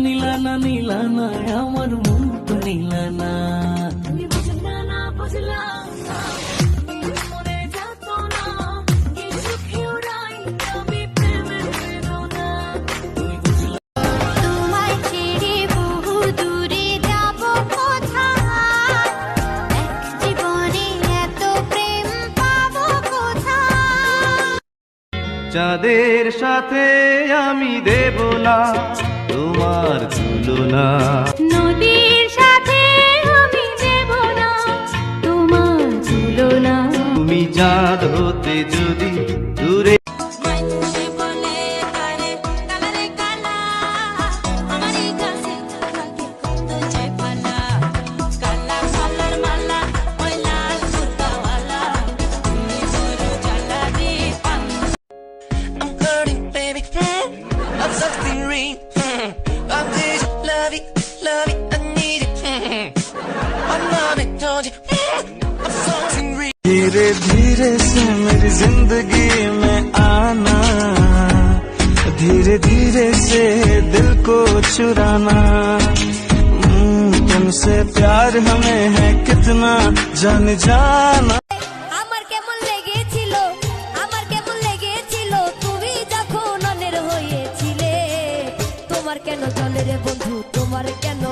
নীলানা নীলানা আমার মন তো নীলানা। চাঁদের সাথে আমি দেব না তোমার তুলনা, নদীর সাথে আমি দেব না তোমার তুলনা। তুমি চাঁদ হতে যদি দূরে धीरे धीरे से मेरी जिंदगी में आना, धीरे धीरे से दिल को चुराना। तुमसे प्यार हमें है कितना जान जाना। আমার কেমন লেগেছিল, আমার কেমন লেগেছিল তুমি যখন অনের হয়েছিলে। তোমার কেন জলে রে বন্ধু, তোমার কেন